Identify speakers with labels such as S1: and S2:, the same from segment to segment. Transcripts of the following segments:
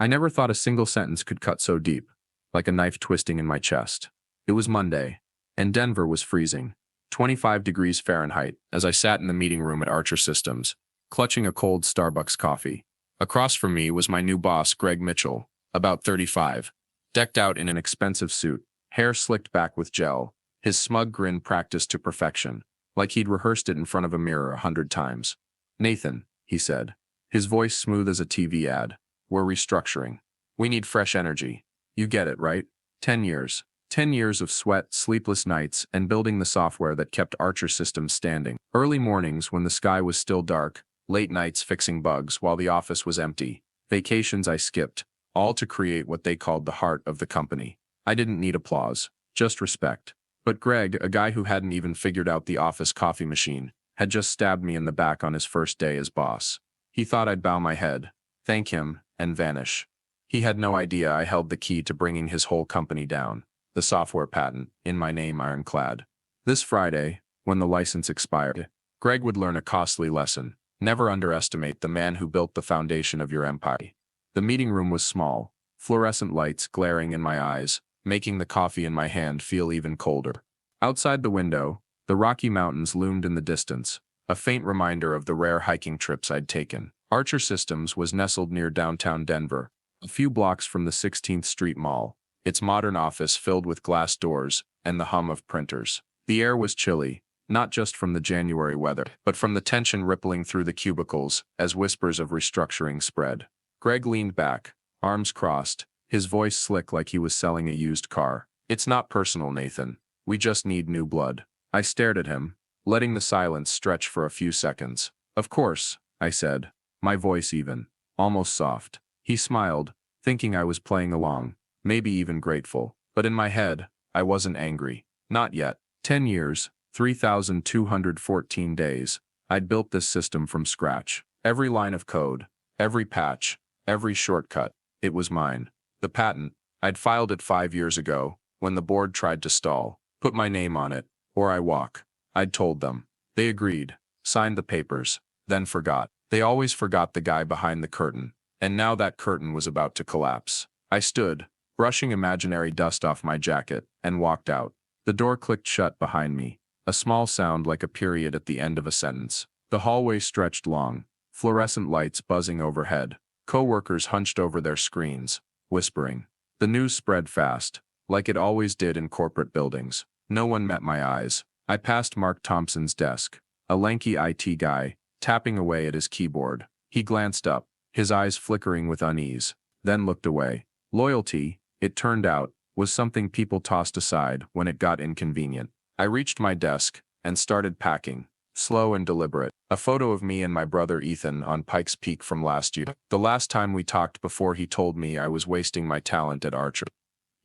S1: I never thought a single sentence could cut so deep, like a knife twisting in my chest. It was Monday, and Denver was freezing, 25 degrees Fahrenheit, as I sat in the meeting room at Archer Systems, clutching a cold Starbucks coffee. Across from me was my new boss, Greg Mitchell, about 35, decked out in an expensive suit, hair slicked back with gel, his smug grin practiced to perfection, like he'd rehearsed it in front of a mirror 100 times. "Nathan," he said, his voice smooth as a TV ad, "we're restructuring. We need fresh energy. You get it, right? 10 years. 10 years of sweat, sleepless nights, and building the software that kept Archer Systems standing. Early mornings when the sky was still dark, late nights fixing bugs while the office was empty, vacations I skipped, all to create what they called the heart of the company. I didn't need applause, just respect. But Greg, a guy who hadn't even figured out the office coffee machine, had just stabbed me in the back on his first day as boss. He thought I'd bow my head, thank him, and vanish. He had no idea I held the key to bringing his whole company down, the software patent, in my name ironclad. This Friday, when the license expired, Greg would learn a costly lesson. Never underestimate the man who built the foundation of your empire. The meeting room was small, fluorescent lights glaring in my eyes, making the coffee in my hand feel even colder. Outside the window, the Rocky Mountains loomed in the distance, a faint reminder of the rare hiking trips I'd taken. Archer Systems was nestled near downtown Denver, a few blocks from the 16th Street Mall, its modern office filled with glass doors and the hum of printers. The air was chilly, not just from the January weather, but from the tension rippling through the cubicles as whispers of restructuring spread. Greg leaned back, arms crossed, his voice slick like he was selling a used car. "It's not personal, Nathan. We just need new blood." I stared at him, letting the silence stretch for a few seconds. "Of course," I said, my voice even, almost soft. He smiled, thinking I was playing along, maybe even grateful. But in my head, I wasn't angry. Not yet. 10 years, 3,214 days, I'd built this system from scratch. Every line of code, every patch, every shortcut, it was mine. The patent, I'd filed it 5 years ago, when the board tried to stall. Put my name on it, or I walk. I'd told them. They agreed, signed the papers, then forgot. They always forgot the guy behind the curtain, and now that curtain was about to collapse. I stood, brushing imaginary dust off my jacket, and walked out. The door clicked shut behind me, a small sound like a period at the end of a sentence. The hallway stretched long, fluorescent lights buzzing overhead, co-workers hunched over their screens, whispering. The news spread fast, like it always did in corporate buildings. No one met my eyes. I passed Mark Thompson's desk, a lanky IT guy, tapping away at his keyboard. He glanced up, his eyes flickering with unease, then looked away. Loyalty, it turned out, was something people tossed aside when it got inconvenient. I reached my desk and started packing, slow and deliberate. A photo of me and my brother Ethan on Pikes Peak from last year, the last time we talked before he told me I was wasting my talent at Archer.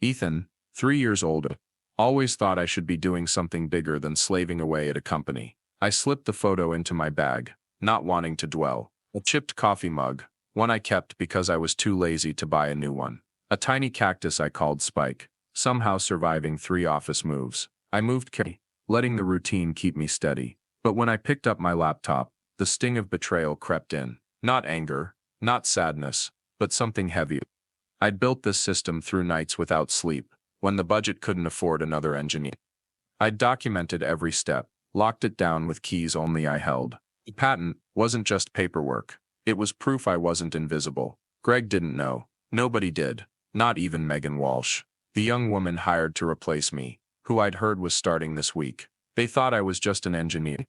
S1: Ethan, 3 years older, always thought I should be doing something bigger than slaving away at a company. I slipped the photo into my bag, not wanting to dwell. A chipped coffee mug, one I kept because I was too lazy to buy a new one. A tiny cactus I called Spike, somehow surviving 3 office moves. I moved carefully, letting the routine keep me steady. But when I picked up my laptop, the sting of betrayal crept in. Not anger, not sadness, but something heavier. I'd built this system through nights without sleep, when the budget couldn't afford another engineer. I'd documented every step, locked it down with keys only I held. The patent wasn't just paperwork. It was proof I wasn't invisible. Greg didn't know. Nobody did. Not even Megan Walsh, the young woman hired to replace me, who I'd heard was starting this week. They thought I was just an engineer,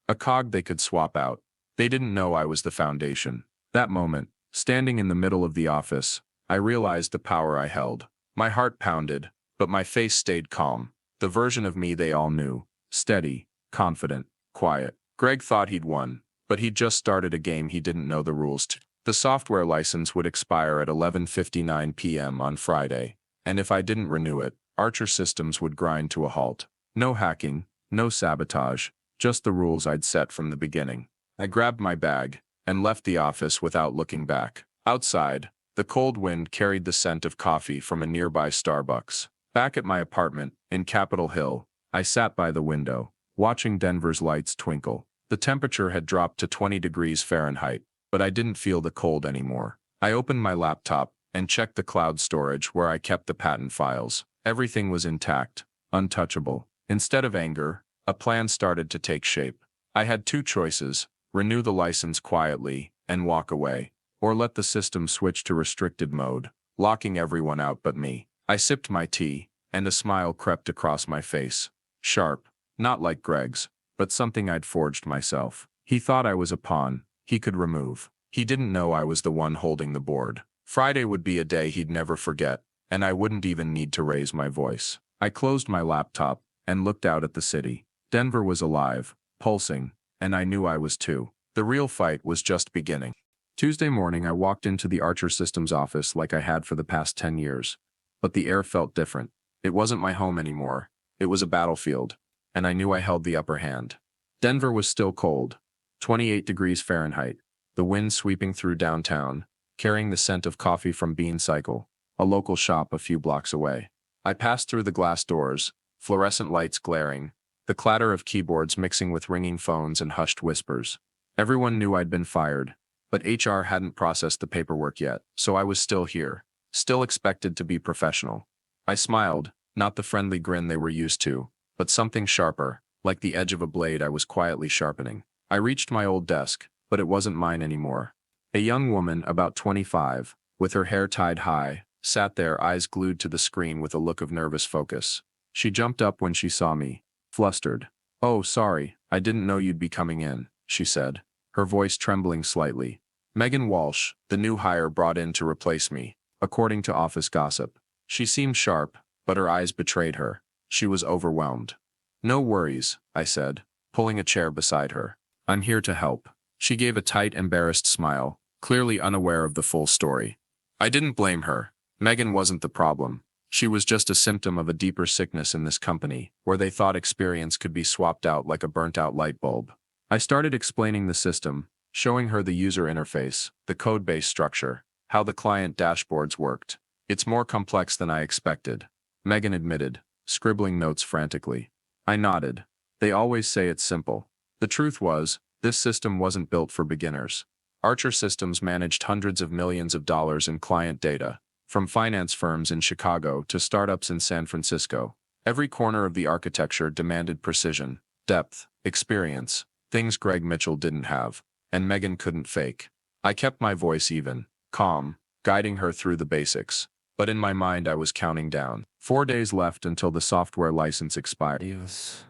S1: a cog they could swap out. They didn't know I was the foundation. That moment, standing in the middle of the office, I realized the power I held. My heart pounded, but my face stayed calm. The version of me they all knew. Steady, confident, quiet. Greg thought he'd won, but he'd just started a game he didn't know the rules to. The software license would expire at 11:59 p.m. on Friday, and if I didn't renew it, Archer Systems would grind to a halt. No hacking, no sabotage, just the rules I'd set from the beginning. I grabbed my bag and left the office without looking back. Outside, the cold wind carried the scent of coffee from a nearby Starbucks. Back at my apartment, in Capitol Hill, I sat by the window, watching Denver's lights twinkle. The temperature had dropped to 20 degrees Fahrenheit, but I didn't feel the cold anymore. I opened my laptop and checked the cloud storage where I kept the patent files. Everything was intact, untouchable. Instead of anger, a plan started to take shape. I had two choices: renew the license quietly and walk away, or let the system switch to restricted mode, locking everyone out but me. I sipped my tea, and a smile crept across my face. Sharp, not like Greg's, but something I'd forged myself. He thought I was a pawn he could remove. He didn't know I was the one holding the board. Friday would be a day he'd never forget, and I wouldn't even need to raise my voice. I closed my laptop and looked out at the city. Denver was alive, pulsing, and I knew I was too. The real fight was just beginning. Tuesday morning, I walked into the Archer Systems office like I had for the past 10 years. But the air felt different. It wasn't my home anymore. It was a battlefield, and I knew I held the upper hand. Denver was still cold, 28 degrees Fahrenheit, the wind sweeping through downtown, carrying the scent of coffee from Bean Cycle, a local shop a few blocks away. I passed through the glass doors, fluorescent lights glaring, the clatter of keyboards mixing with ringing phones and hushed whispers. Everyone knew I'd been fired, but HR hadn't processed the paperwork yet, so I was still here, still expected to be professional. I smiled, not the friendly grin they were used to, but something sharper, like the edge of a blade I was quietly sharpening. I reached my old desk, but it wasn't mine anymore. A young woman, about 25, with her hair tied high, sat there, eyes glued to the screen with a look of nervous focus. She jumped up when she saw me, flustered. "Oh, sorry, I didn't know you'd be coming in," she said, her voice trembling slightly. Megan Walsh, the new hire brought in to replace me, according to office gossip. She seemed sharp, but her eyes betrayed her. She was overwhelmed. "No worries," I said, pulling a chair beside her. "I'm here to help." She gave a tight, embarrassed smile, clearly unaware of the full story. I didn't blame her. Megan wasn't the problem. She was just a symptom of a deeper sickness in this company, where they thought experience could be swapped out like a burnt-out light bulb. I started explaining the system, showing her the user interface, the code-based structure, how the client dashboards worked. "It's more complex than I expected," Megan admitted, scribbling notes frantically. I nodded. They always say it's simple. The truth was, this system wasn't built for beginners. Archer Systems managed hundreds of millions of dollars in client data, from finance firms in Chicago to startups in San Francisco. Every corner of the architecture demanded precision, depth, experience, things Greg Mitchell didn't have, and Megan couldn't fake. I kept my voice even, calm, guiding her through the basics. But in my mind I was counting down. 4 days left until the software license expired. Yes.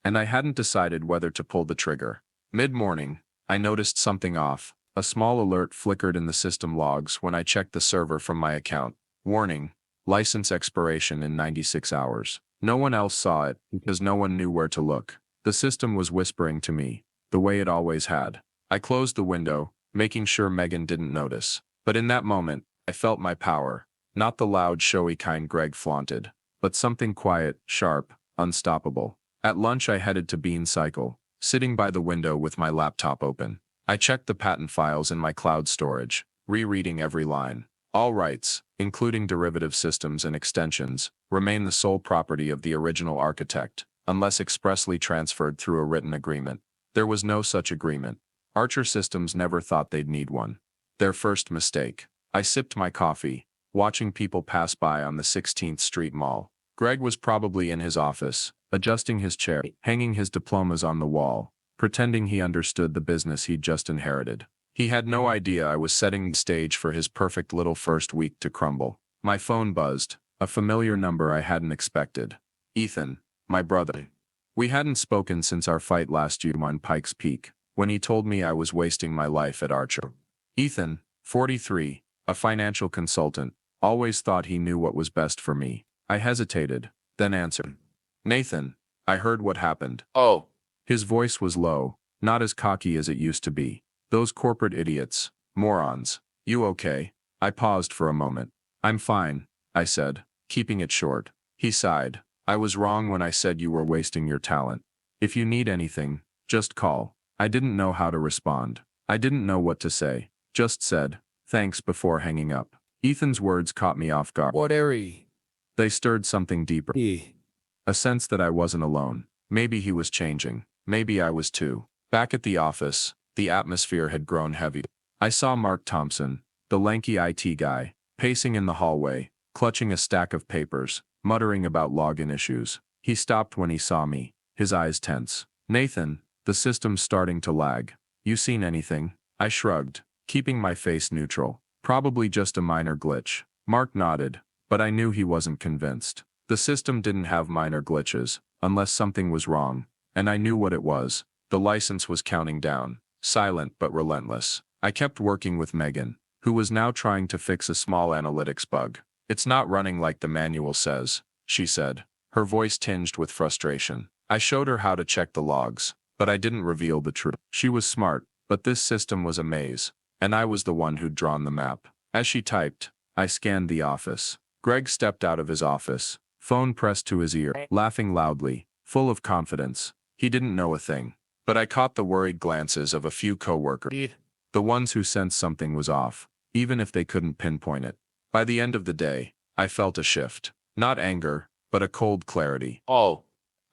S1: And I hadn't decided whether to pull the trigger. Mid-morning, I noticed something off. A small alert flickered in the system logs when I checked the server from my account. Warning: license expiration in 96 hours. No one else saw it because no one knew where to look. The system was whispering to me, the way it always had. I closed the window, making sure Megan didn't notice. But in that moment, I felt my power. Not the loud, showy kind Greg flaunted, but something quiet, sharp, unstoppable. At lunch I headed to Bean Cycle, sitting by the window with my laptop open. I checked the patent files in my cloud storage, rereading every line. All rights, including derivative systems and extensions, remain the sole property of the original architect, unless expressly transferred through a written agreement. There was no such agreement. Archer Systems never thought they'd need one. Their first mistake. I sipped my coffee, watching people pass by on the 16th Street Mall. Greg was probably in his office, adjusting his chair, hanging his diplomas on the wall, pretending he understood the business he'd just inherited. He had no idea I was setting the stage for his perfect little first week to crumble. My phone buzzed, a familiar number I hadn't expected. Ethan, my brother. We hadn't spoken since our fight last year on Pikes Peak, when he told me I was wasting my life at Archer. Ethan, 43, a financial consultant, always thought he knew what was best for me. I hesitated, then answered. "Nathan, I heard what happened." "Oh." His voice was low, not as cocky as it used to be. "Those corporate idiots, morons. You okay?" I paused for a moment. "I'm fine," I said, keeping it short. He sighed. "I was wrong when I said you were wasting your talent. If you need anything, just call." I didn't know how to respond. I didn't know what to say. Just said, "Thanks," before hanging up. Ethan's words caught me off guard.
S2: What airy?
S1: They stirred something deeper. A sense that I wasn't alone. Maybe he was changing. Maybe I was too. Back at the office, the atmosphere had grown heavy. I saw Mark Thompson, the lanky IT guy, pacing in the hallway, clutching a stack of papers, muttering about login issues. He stopped when he saw me, his eyes tense. "Nathan, the system's starting to lag. You seen anything?" I shrugged, keeping my face neutral. "Probably just a minor glitch." Mark nodded, but I knew he wasn't convinced. The system didn't have minor glitches, unless something was wrong, and I knew what it was. The license was counting down, silent but relentless. I kept working with Megan, who was now trying to fix a small analytics bug. "It's not running like the manual says," she said, her voice tinged with frustration. I showed her how to check the logs, but I didn't reveal the truth. She was smart, but this system was a maze, and I was the one who'd drawn the map. As she typed, I scanned the office. Greg stepped out of his office, phone pressed to his ear, laughing loudly, full of confidence. He didn't know a thing, but I caught the worried glances of a few coworkers, the ones who sensed something was off, even if they couldn't pinpoint it. By the end of the day, I felt a shift. Not anger, but a cold clarity. "Oh."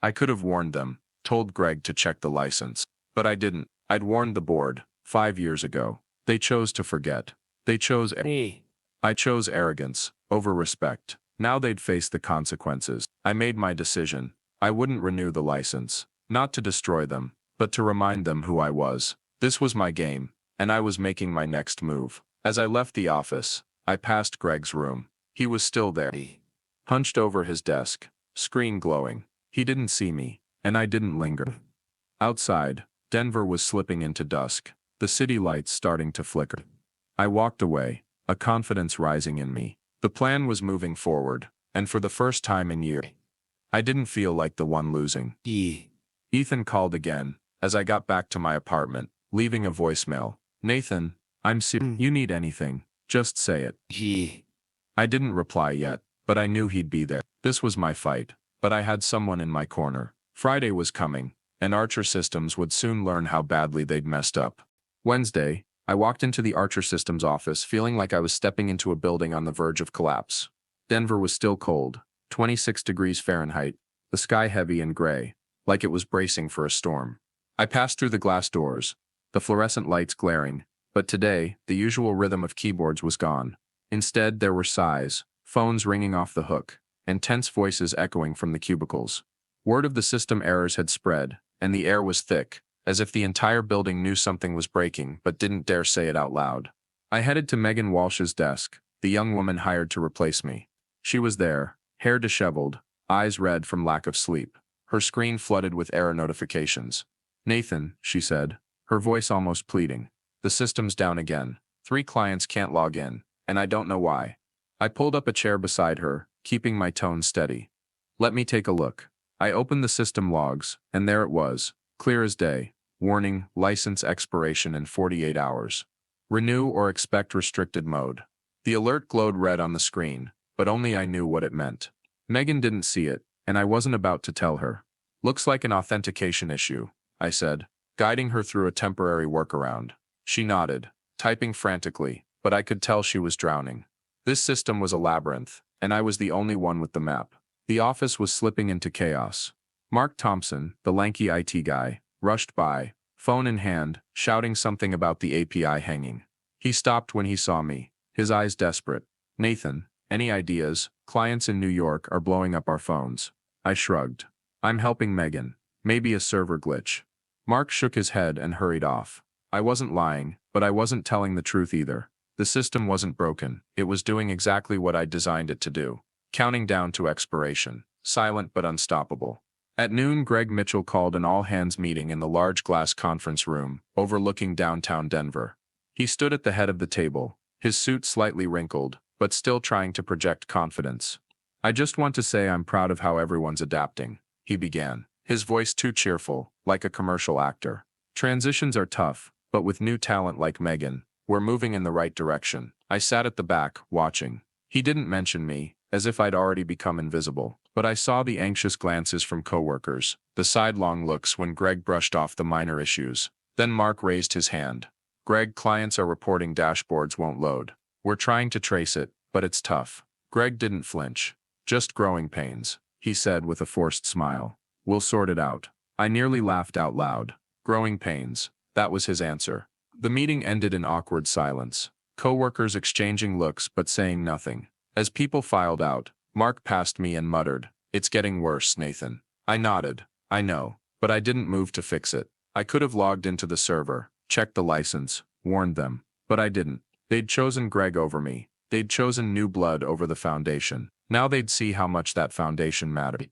S1: I could have warned them, told Greg to check the license. But I didn't. I'd warned the board 5 years ago. They chose to forget. They chose I chose arrogance over respect. Now they'd face the consequences. I made my decision. I wouldn't renew the license. Not to destroy them, but to remind them who I was. This was my game, and I was making my next move. As I left the office, I passed Greg's room. He was still there, hunched over his desk, screen glowing. He didn't see me, and I didn't linger. Outside, Denver was slipping into dusk, the city lights starting to flicker. I walked away, a confidence rising in me. The plan was moving forward, and for the first time in years, I didn't feel like the one losing. Ethan called again, as I got back to my apartment, leaving a voicemail. "Nathan, I'm serious. You need anything, just say it." I didn't reply yet, but I knew he'd be there. This was my fight, but I had someone in my corner. Friday was coming, and Archer Systems would soon learn how badly they'd messed up. Wednesday, I walked into the Archer Systems office feeling like I was stepping into a building on the verge of collapse. Denver was still cold, 26 degrees Fahrenheit, the sky heavy and gray, like it was bracing for a storm. I passed through the glass doors, the fluorescent lights glaring, but today, the usual rhythm of keyboards was gone. Instead, there were sighs, phones ringing off the hook, and tense voices echoing from the cubicles. Word of the system errors had spread, and the air was thick, as if the entire building knew something was breaking but didn't dare say it out loud. I headed to Megan Walsh's desk, the young woman hired to replace me. She was there, hair disheveled, eyes red from lack of sleep, her screen flooded with error notifications. "Nathan," she said, her voice almost pleading, "the system's down again. 3 clients can't log in, and I don't know why." I pulled up a chair beside her, keeping my tone steady. "Let me take a look." I opened the system logs, and there it was, clear as day. Warning, license expiration in 48 hours. Renew or expect restricted mode. The alert glowed red on the screen, but only I knew what it meant. Megan didn't see it, and I wasn't about to tell her. "Looks like an authentication issue," I said, guiding her through a temporary workaround. She nodded, typing frantically, but I could tell she was drowning. This system was a labyrinth, and I was the only one with the map. The office was slipping into chaos. Mark Thompson, the lanky IT guy, rushed by, phone in hand, shouting something about the API hanging. He stopped when he saw me, his eyes desperate. "Nathan, any ideas? Clients in New York are blowing up our phones." I shrugged. "I'm helping Megan. Maybe a server glitch." Mark shook his head and hurried off. I wasn't lying, but I wasn't telling the truth either. The system wasn't broken. It was doing exactly what I designed it to do. Counting down to expiration. Silent but unstoppable. At noon, Greg Mitchell called an all-hands meeting in the large glass conference room, overlooking downtown Denver. He stood at the head of the table, his suit slightly wrinkled, but still trying to project confidence. "I just want to say I'm proud of how everyone's adapting," he began, his voice too cheerful, like a commercial actor. "Transitions are tough, but with new talent like Megan, we're moving in the right direction." I sat at the back, watching. He didn't mention me, as if I'd already become invisible, but I saw the anxious glances from coworkers, the sidelong looks when Greg brushed off the minor issues. Then Mark raised his hand. "Greg, clients are reporting dashboards won't load. We're trying to trace it, but it's tough." Greg didn't flinch. "Just growing pains," he said with a forced smile. "We'll sort it out." I nearly laughed out loud. Growing pains. That was his answer. The meeting ended in awkward silence. Coworkers exchanging looks but saying nothing. As people filed out, Mark passed me and muttered, "It's getting worse, Nathan." I nodded. "I know, but I didn't move to fix it. I could have logged into the server, checked the license, warned them, but I didn't. They'd chosen Greg over me. They'd chosen new blood over the foundation. Now they'd see how much that foundation mattered."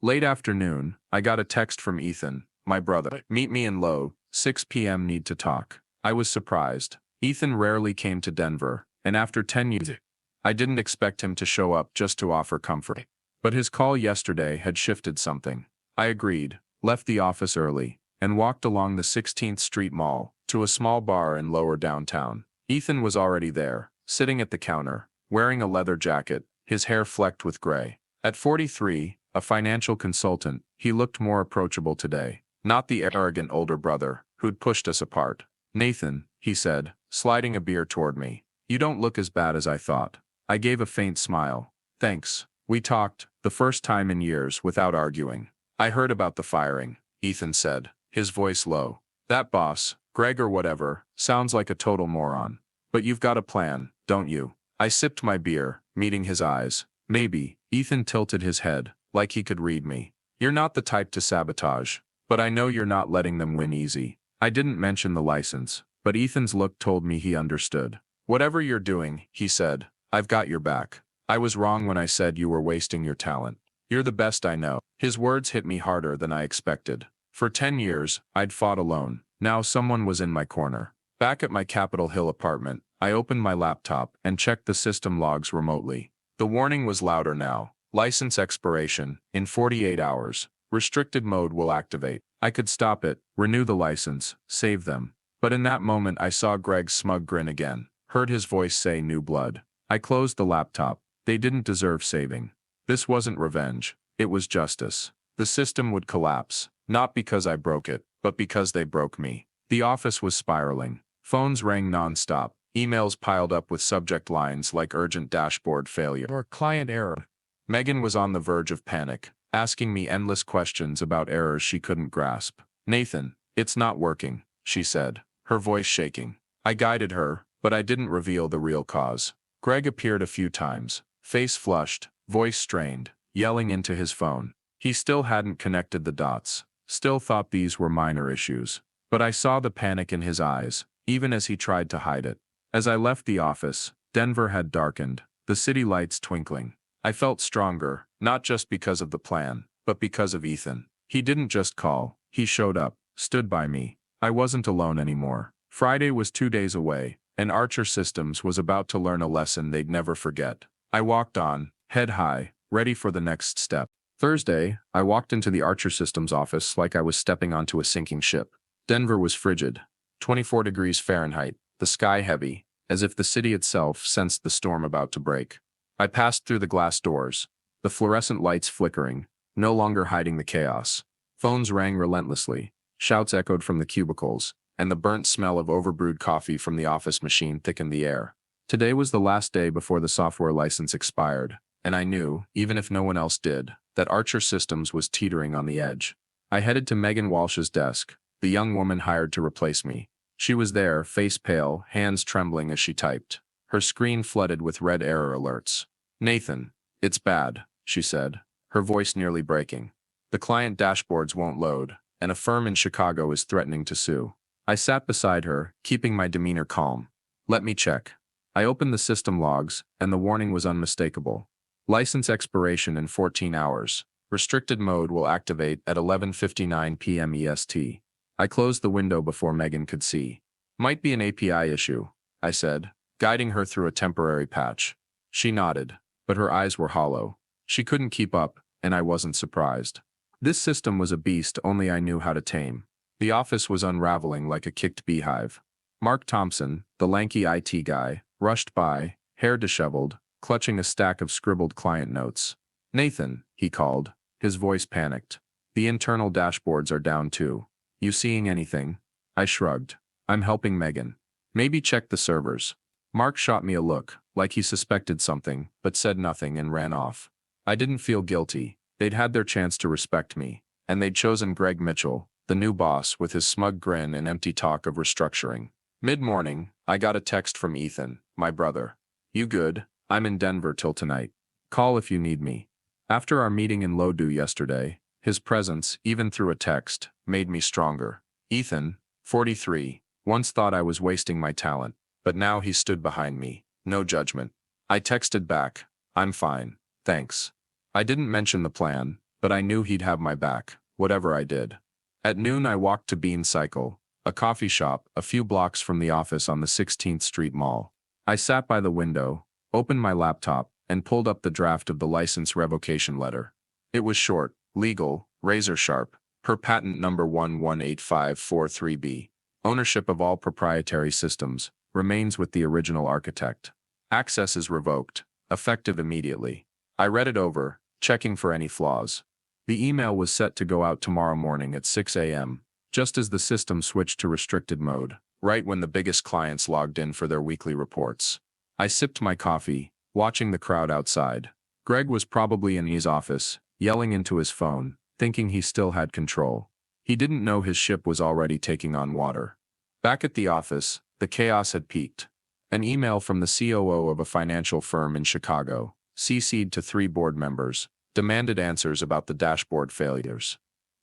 S1: Late afternoon, I got a text from Ethan, my brother. "Meet me in Low, 6 p.m. need to talk." I was surprised. Ethan rarely came to Denver, and after 10 years, I didn't expect him to show up just to offer comfort. But his call yesterday had shifted something. I agreed, left the office early, and walked along the 16th Street Mall to a small bar in lower downtown. Ethan was already there, sitting at the counter, wearing a leather jacket, his hair flecked with gray. At 43, a financial consultant, he looked more approachable today, not the arrogant older brother who'd pushed us apart. "Nathan," he said, sliding a beer toward me, "you don't look as bad as I thought." I gave a faint smile. "Thanks." We talked, the first time in years, without arguing. "I heard about the firing," Ethan said, his voice low. "That boss, Greg or whatever, sounds like a total moron. But you've got a plan, don't you?" I sipped my beer, meeting his eyes. "Maybe." Ethan tilted his head, like he could read me. "You're not the type to sabotage, but I know you're not letting them win easy." I didn't mention the license, but Ethan's look told me he understood. "Whatever you're doing," he said, "I've got your back. I was wrong when I said you were wasting your talent. You're the best I know." His words hit me harder than I expected. For 10 years, I'd fought alone. Now someone was in my corner. Back at my Capitol Hill apartment, I opened my laptop and checked the system logs remotely. The warning was louder now. "License expiration, in 48 hours. Restricted mode will activate." I could stop it, renew the license, save them. But in that moment I saw Greg's smug grin again, heard his voice say new blood. I closed the laptop. They didn't deserve saving. This wasn't revenge. It was justice. The system would collapse, not because I broke it, but because they broke me. The office was spiraling. Phones rang non-stop. Emails piled up with subject lines like urgent dashboard failure or client error. Megan was on the verge of panic, asking me endless questions about errors she couldn't grasp. "Nathan, it's not working," she said, her voice shaking. I guided her, but I didn't reveal the real cause. Greg appeared a few times, face flushed, voice strained, yelling into his phone. He still hadn't connected the dots, still thought these were minor issues. But I saw the panic in his eyes, even as he tried to hide it. As I left the office, Denver had darkened, the city lights twinkling. I felt stronger, not just because of the plan, but because of Ethan. He didn't just call, he showed up, stood by me. I wasn't alone anymore. Friday was 2 days away, and Archer Systems was about to learn a lesson they'd never forget. I walked on, head high, ready for the next step. Thursday, I walked into the Archer Systems office like I was stepping onto a sinking ship. Denver was frigid, 24 degrees Fahrenheit, the sky heavy, as if the city itself sensed the storm about to break. I passed through the glass doors, the fluorescent lights flickering, no longer hiding the chaos. Phones rang relentlessly, shouts echoed from the cubicles, and the burnt smell of overbrewed coffee from the office machine thickened the air. Today was the last day before the software license expired, and I knew, even if no one else did, that Archer Systems was teetering on the edge. I headed to Megan Walsh's desk, the young woman hired to replace me. She was there, face pale, hands trembling as she typed. Her screen flooded with red error alerts. "Nathan, it's bad," she said, her voice nearly breaking. "The client dashboards won't load, and a firm in Chicago is threatening to sue." I sat beside her, keeping my demeanor calm. "Let me check." I opened the system logs, and the warning was unmistakable. "License expiration in 14 hours. Restricted mode will activate at 11:59 p.m. EST. I closed the window before Megan could see. "Might be an API issue," I said, guiding her through a temporary patch. She nodded, but her eyes were hollow. She couldn't keep up, and I wasn't surprised. This system was a beast only I knew how to tame. The office was unraveling like a kicked beehive. Mark Thompson, the lanky IT guy, rushed by, hair disheveled, clutching a stack of scribbled client notes. "Nathan," he called, his voice panicked. "The internal dashboards are down too. You seeing anything?" I shrugged. "I'm helping Megan. Maybe check the servers." Mark shot me a look, like he suspected something, but said nothing and ran off. I didn't feel guilty. They'd had their chance to respect me, and they'd chosen Greg Mitchell, the new boss, with his smug grin and empty talk of restructuring. Mid-morning, I got a text from Ethan, my brother. You good? I'm in Denver till tonight. Call if you need me. After our meeting in Lodoo yesterday, his presence, even through a text, made me stronger. Ethan, 43, once thought I was wasting my talent, but now he stood behind me, no judgment. I texted back, I'm fine, thanks. I didn't mention the plan, but I knew he'd have my back, whatever I did. At noon I walked to Bean Cycle, a coffee shop a few blocks from the office on the 16th Street Mall. I sat by the window, opened my laptop, and pulled up the draft of the license revocation letter. It was short, legal, razor sharp, per patent number 118543B. Ownership of all proprietary systems remains with the original architect. Access is revoked, effective immediately. I read it over, checking for any flaws. The email was set to go out tomorrow morning at 6 a.m., just as the system switched to restricted mode, right when the biggest clients logged in for their weekly reports. I sipped my coffee, watching the crowd outside. Greg was probably in his office, yelling into his phone, thinking he still had control. He didn't know his ship was already taking on water. Back at the office, the chaos had peaked. An email from the COO of a financial firm in Chicago, CC'd to 3 board members, demanded answers about the dashboard failures.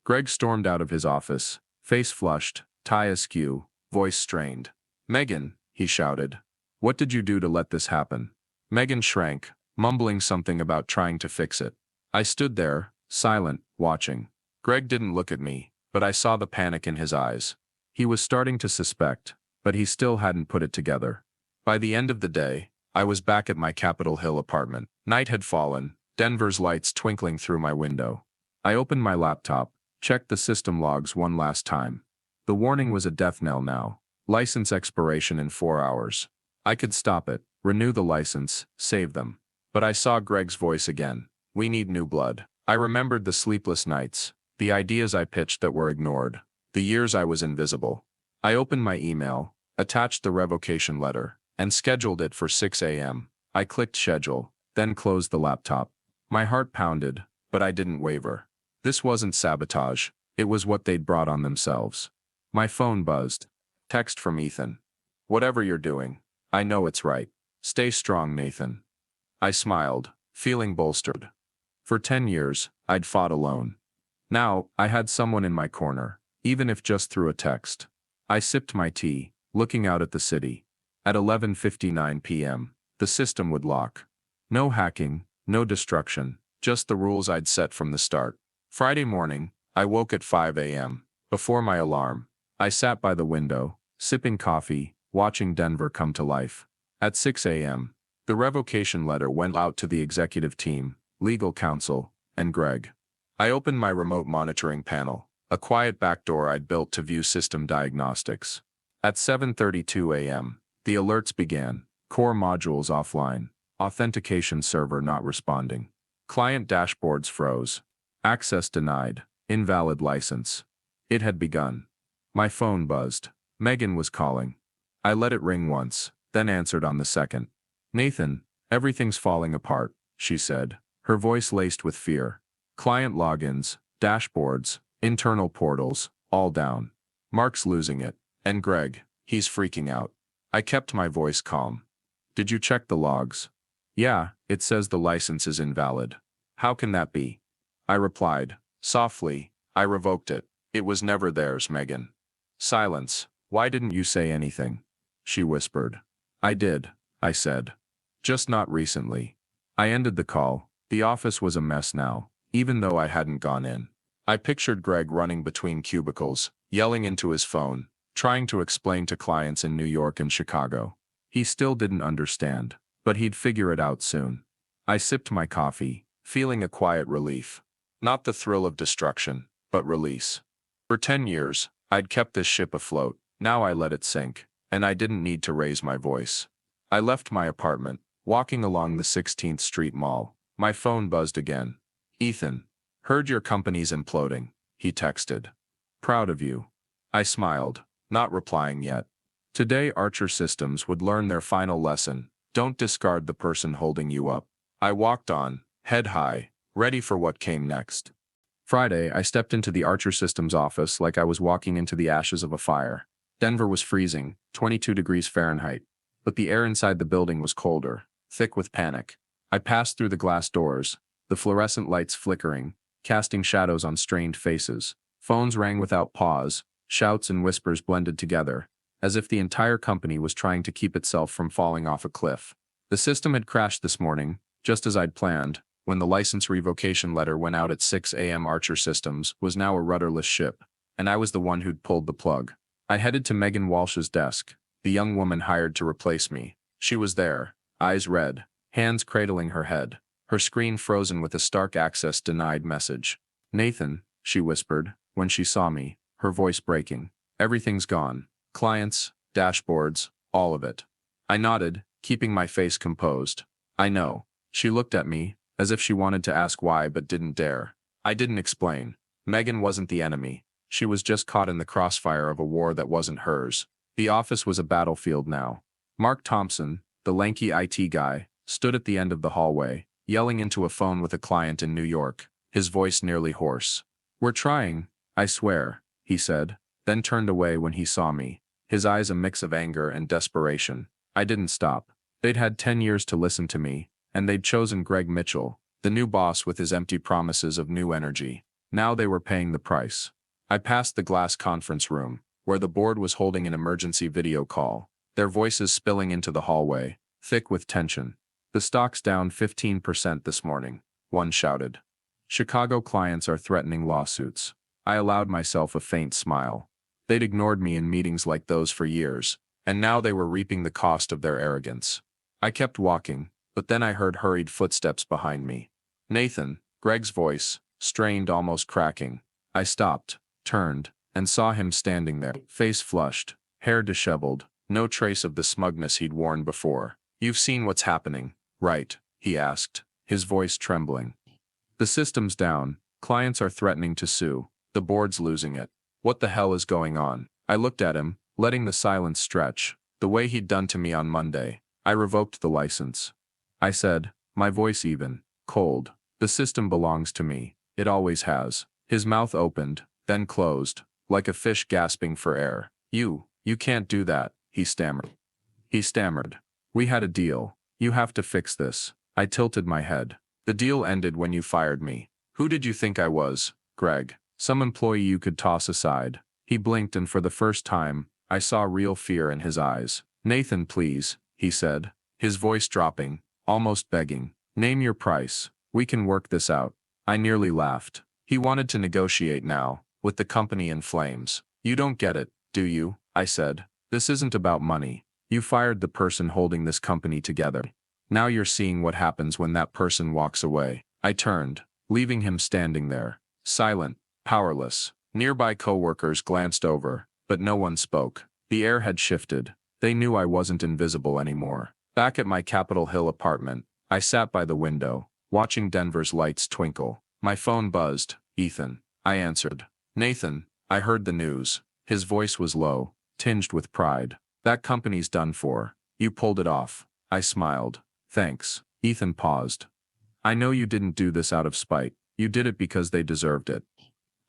S1: Greg stormed out of his office, face flushed, tie askew, voice strained. "Megan," he shouted. "What did you do to let this happen?" Megan shrank, mumbling something about trying to fix it. I stood there, silent, watching. Greg didn't look at me, but I saw the panic in his eyes. He was starting to suspect, but he still hadn't put it together. By the end of the day, I was back at my Capitol Hill apartment. Night had fallen, Denver's lights twinkling through my window. I opened my laptop, checked the system logs one last time. The warning was a death knell now. License expiration in 4 hours. I could stop it, renew the license, save them. But I saw Greg's voice again. We need new blood. I remembered the sleepless nights, the ideas I pitched that were ignored, the years I was invisible. I opened my email, attached the revocation letter, and scheduled it for 6 a.m. I clicked schedule, then closed the laptop. My heart pounded, but I didn't waver. This wasn't sabotage, it was what they'd brought on themselves. My phone buzzed. Text from Ethan. "Whatever you're doing, I know it's right. Stay strong, Nathan." I smiled, feeling bolstered. For 10 years, I'd fought alone. Now, I had someone in my corner, even if just through a text. I sipped my tea, looking out at the city. At 11:59 p.m., the system would lock. No hacking, no destruction, just the rules I'd set from the start. Friday morning, I woke at 5 a.m. Before my alarm, I sat by the window, sipping coffee, watching Denver come to life. At 6 a.m., the revocation letter went out to the executive team, legal counsel, and Greg. I opened my remote monitoring panel, a quiet backdoor I'd built to view system diagnostics. At 7:32 a.m., the alerts began. Core modules offline. Authentication server not responding. Client dashboards froze. Access denied. Invalid license. It had begun. My phone buzzed. Megan was calling. I let it ring once, then answered on the second. "Nathan, everything's falling apart," she said, her voice laced with fear. "Client logins, dashboards, internal portals, all down. Mark's losing it, and Greg, he's freaking out." I kept my voice calm. "Did you check the logs?" "Yeah, it says the license is invalid." "How can that be?" I replied, softly, "I revoked it. It was never theirs, Megan." Silence. "Why didn't you say anything?" she whispered. "I did," I said. "Just not recently." I ended the call. The office was a mess now, even though I hadn't gone in. I pictured Greg running between cubicles, yelling into his phone, trying to explain to clients in New York and Chicago. He still didn't understand, but he'd figure it out soon. I sipped my coffee, feeling a quiet relief. Not the thrill of destruction, but release. For 10 years, I'd kept this ship afloat. Now I let it sink, and I didn't need to raise my voice. I left my apartment, walking along the 16th Street Mall. My phone buzzed again. "Ethan, heard your company's imploding," he texted. "Proud of you." I smiled, not replying yet. Today Archer Systems would learn their final lesson. Don't discard the person holding you up. I walked on, head high, ready for what came next. Friday, I stepped into the Archer Systems office like I was walking into the ashes of a fire. Denver was freezing, 22 degrees Fahrenheit. But the air inside the building was colder, thick with panic. I passed through the glass doors, the fluorescent lights flickering, casting shadows on strained faces. Phones rang without pause, shouts and whispers blended together, as if the entire company was trying to keep itself from falling off a cliff. The system had crashed this morning, just as I'd planned. When the license revocation letter went out at 6 a.m., Archer Systems was now a rudderless ship, and I was the one who'd pulled the plug. I headed to Megan Walsh's desk, the young woman hired to replace me. She was there, eyes red, hands cradling her head, her screen frozen with a stark access denied message. "Nathan," she whispered, when she saw me, her voice breaking. "Everything's gone. Clients, dashboards, all of it." I nodded, keeping my face composed. "I know." She looked at me, as if she wanted to ask why but didn't dare. I didn't explain. Megan wasn't the enemy. She was just caught in the crossfire of a war that wasn't hers. The office was a battlefield now. Mark Thompson, the lanky IT guy, stood at the end of the hallway, yelling into a phone with a client in New York, his voice nearly hoarse. "We're trying, I swear," he said, then turned away when he saw me, his eyes a mix of anger and desperation. I didn't stop. They'd had 10 years to listen to me, and they'd chosen Greg Mitchell, the new boss with his empty promises of new energy. Now they were paying the price. I passed the glass conference room, where the board was holding an emergency video call, their voices spilling into the hallway, thick with tension. "The stock's down 15% this morning," one shouted. "Chicago clients are threatening lawsuits." I allowed myself a faint smile. They'd ignored me in meetings like those for years, and now they were reaping the cost of their arrogance. I kept walking, but then I heard hurried footsteps behind me. "Nathan," Greg's voice, strained, almost cracking. I stopped, turned, and saw him standing there, face flushed, hair disheveled, no trace of the smugness he'd worn before. "You've seen what's happening, right?" he asked, his voice trembling. "The system's down, clients are threatening to sue, the board's losing it. What the hell is going on?" I looked at him, letting the silence stretch, the way he'd done to me on Monday. "I revoked the license," I said, my voice even, cold. "The system belongs to me, it always has." His mouth opened, then closed, like a fish gasping for air. You can't do that," he stammered. "We had a deal. You have to fix this." I tilted my head. "The deal ended when you fired me. Who did you think I was, Greg? Some employee you could toss aside?" He blinked, and for the first time, I saw real fear in his eyes. "Nathan, please," he said, his voice dropping, almost begging. "Name your price. We can work this out." I nearly laughed. He wanted to negotiate now, with the company in flames. "You don't get it, do you?" I said. "This isn't about money. You fired the person holding this company together. Now you're seeing what happens when that person walks away." I turned, leaving him standing there, silent, powerless. Nearby coworkers glanced over, but no one spoke. The air had shifted. They knew I wasn't invisible anymore. Back at my Capitol Hill apartment, I sat by the window, watching Denver's lights twinkle. My phone buzzed. "Ethan," I answered. "Nathan, I heard the news." His voice was low, tinged with pride. "That company's done for. You pulled it off." I smiled. "Thanks." Ethan paused. "I know you didn't do this out of spite. You did it because they deserved it."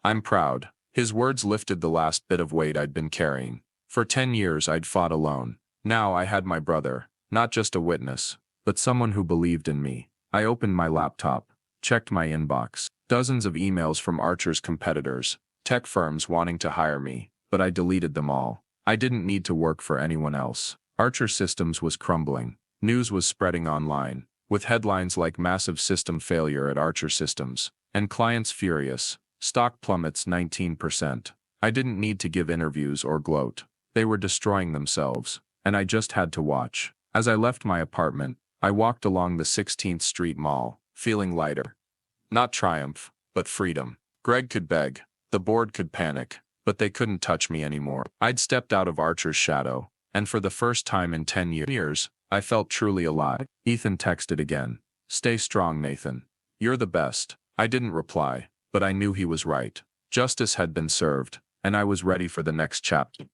S1: "I'm proud." His words lifted the last bit of weight I'd been carrying. For 10 years I'd fought alone. Now I had my brother, not just a witness, but someone who believed in me. I opened my laptop, checked my inbox. Dozens of emails from Archer's competitors, tech firms wanting to hire me, but I deleted them all. I didn't need to work for anyone else. Archer Systems was crumbling. News was spreading online, with headlines like "Massive System Failure at Archer Systems," and "Clients Furious. Stock plummets 19%. I didn't need to give interviews or gloat. They were destroying themselves, and I just had to watch. As I left my apartment, I walked along the 16th Street Mall, feeling lighter. Not triumph, but freedom. Greg could beg, the board could panic, but they couldn't touch me anymore. I'd stepped out of Archer's shadow, and for the first time in 10 years, I felt truly alive. Ethan texted again. "Stay strong, Nathan. You're the best." I didn't reply, but I knew he was right. Justice had been served, and I was ready for the next chapter.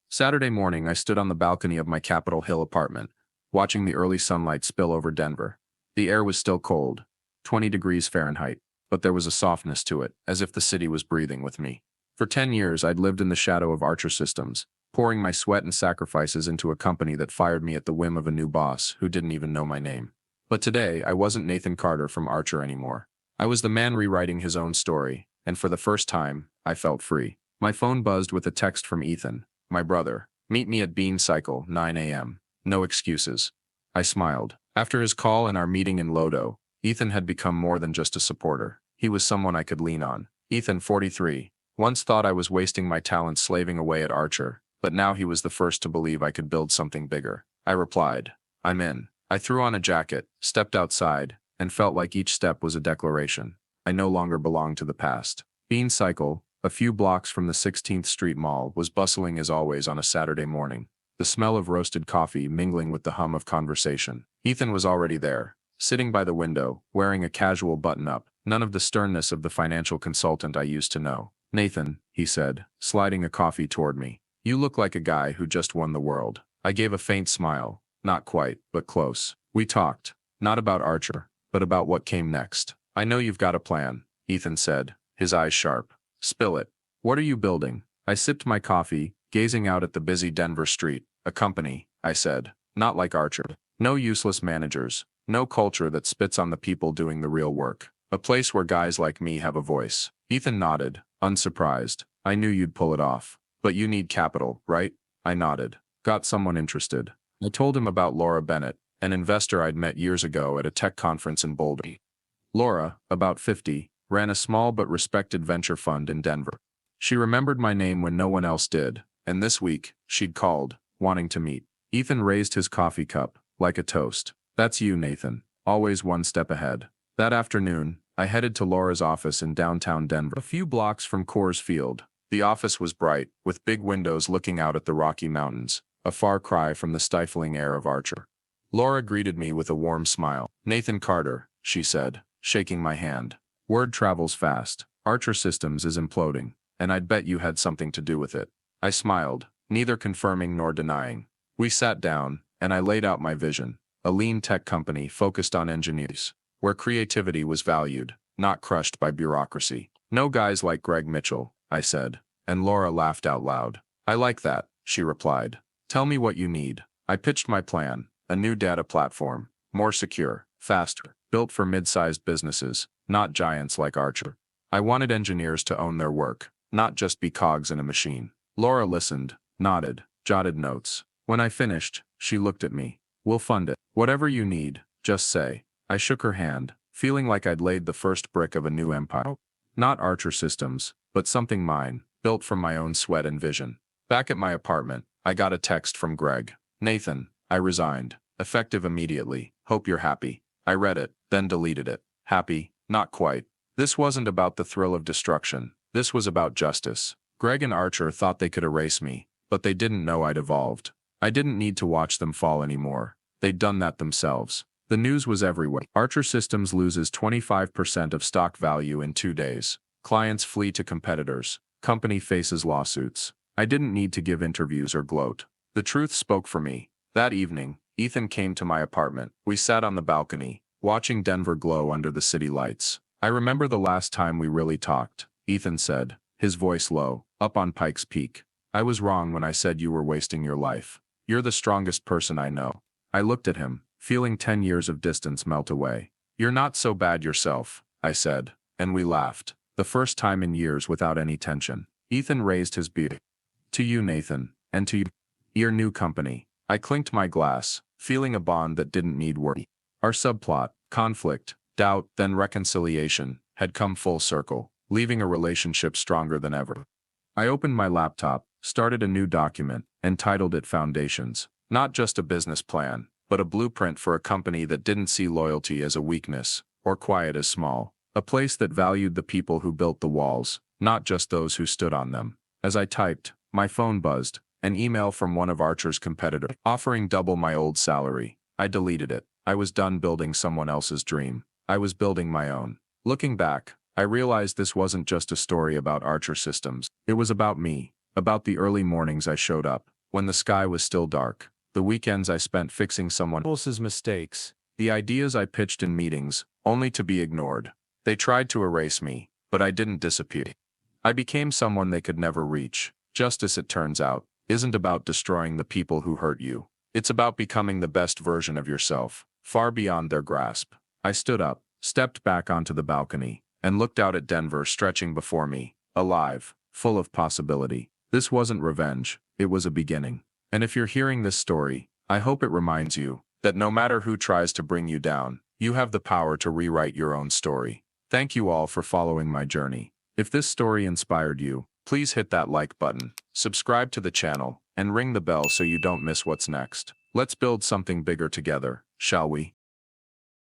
S1: Saturday morning, I stood on the balcony of my Capitol Hill apartment, watching the early sunlight spill over Denver. The air was still cold, 20 degrees Fahrenheit, but there was a softness to it, as if the city was breathing with me. For 10 years, I'd lived in the shadow of Archer Systems, pouring my sweat and sacrifices into a company that fired me at the whim of a new boss who didn't even know my name. But today, I wasn't Nathan Carter from Archer anymore. I was the man rewriting his own story, and for the first time, I felt free. My phone buzzed with a text from Ethan, my brother. Meet me at Bean Cycle, 9 a.m. No excuses. I smiled. After his call and our meeting in Lodo, Ethan had become more than just a supporter. He was someone I could lean on. Ethan, 43, once thought I was wasting my talents slaving away at Archer, but now he was the first to believe I could build something bigger. I replied, I'm in. I threw on a jacket, stepped outside, and felt like each step was a declaration. I no longer belonged to the past. Bean Cycle, a few blocks from the 16th Street Mall, was bustling as always on a Saturday morning, the smell of roasted coffee mingling with the hum of conversation. Ethan was already there, sitting by the window, wearing a casual button-up, none of the sternness of the financial consultant I used to know. Nathan, he said, sliding a coffee toward me, you look like a guy who just won the world. I gave a faint smile, not quite, but close. We talked, not about Archer, but about what came next. I know you've got a plan, Ethan said, his eyes sharp. Spill it. What are you building? I sipped my coffee, gazing out at the busy Denver street. A company, I said, not like Archer. No useless managers, no culture that spits on the people doing the real work. A place where guys like me have a voice. Ethan nodded, unsurprised. I knew you'd pull it off. But you need capital, right? I nodded. Got someone interested. I told him about Laura Bennett, an investor I'd met years ago at a tech conference in Boulder. Laura, about 50, ran a small but respected venture fund in Denver. She remembered my name when no one else did, and this week, she'd called, wanting to meet. Ethan raised his coffee cup, like a toast. That's you, Nathan. Always one step ahead. That afternoon, I headed to Laura's office in downtown Denver, a few blocks from Coors Field. The office was bright, with big windows looking out at the Rocky Mountains, a far cry from the stifling air of Archer. Laura greeted me with a warm smile. Nathan Carter, she said, shaking my hand. Word travels fast. Archer Systems is imploding, and I'd bet you had something to do with it. I smiled, neither confirming nor denying. We sat down, and I laid out my vision, a lean tech company focused on engineers, where creativity was valued, not crushed by bureaucracy. No guys like Greg Mitchell, I said, and Laura laughed out loud. I like that, she replied. Tell me what you need. I pitched my plan, a new data platform, more secure, faster, built for mid-sized businesses, not giants like Archer. I wanted engineers to own their work, not just be cogs in a machine. Laura listened, nodded, jotted notes. When I finished, she looked at me. We'll fund it. Whatever you need, just say. I shook her hand, feeling like I'd laid the first brick of a new empire. Not Archer Systems, but something mine, built from my own sweat and vision. Back at my apartment, I got a text from Greg. Nathan, I resigned. Effective immediately. Hope you're happy. I read it, then deleted it. Happy? Not quite. This wasn't about the thrill of destruction. This was about justice. Greg and Archer thought they could erase me, but they didn't know I'd evolved. I didn't need to watch them fall anymore. They'd done that themselves. The news was everywhere. Archer Systems loses 25% of stock value in 2 days. Clients flee to competitors. Company faces lawsuits. I didn't need to give interviews or gloat. The truth spoke for me. That evening, Ethan came to my apartment. We sat on the balcony, watching Denver glow under the city lights. I remember the last time we really talked, Ethan said, his voice low, up on Pike's Peak. I was wrong when I said you were wasting your life. You're the strongest person I know. I looked at him, feeling 10 years of distance melt away. You're not so bad yourself, I said, and we laughed, the first time in years without any tension. Ethan raised his beer. To you, Nathan, and to your new company. I clinked my glass, feeling a bond that didn't need words. Our subplot, conflict, doubt, then reconciliation, had come full circle, leaving a relationship stronger than ever. I opened my laptop, started a new document, and titled it Foundations. Not just a business plan, but a blueprint for a company that didn't see loyalty as a weakness, or quiet as small. A place that valued the people who built the walls, not just those who stood on them. As I typed, my phone buzzed, an email from one of Archer's competitors, offering double my old salary. I deleted it. I was done building someone else's dream. I was building my own. Looking back, I realized this wasn't just a story about Archer Systems. It was about me, about the early mornings I showed up, when the sky was still dark, the weekends I spent fixing someone else's mistakes, the ideas I pitched in meetings, only to be ignored. They tried to erase me, but I didn't disappear. I became someone they could never reach. Justice, it turns out, isn't about destroying the people who hurt you. It's about becoming the best version of yourself, far beyond their grasp. I stood up, stepped back onto the balcony, and looked out at Denver stretching before me, alive, full of possibility. This wasn't revenge, it was a beginning. And if you're hearing this story, I hope it reminds you that no matter who tries to bring you down, you have the power to rewrite your own story. Thank you all for following my journey. If this story inspired you, please hit that like button, subscribe to the channel, and ring the bell so you don't miss what's next. Let's build something bigger together, shall we?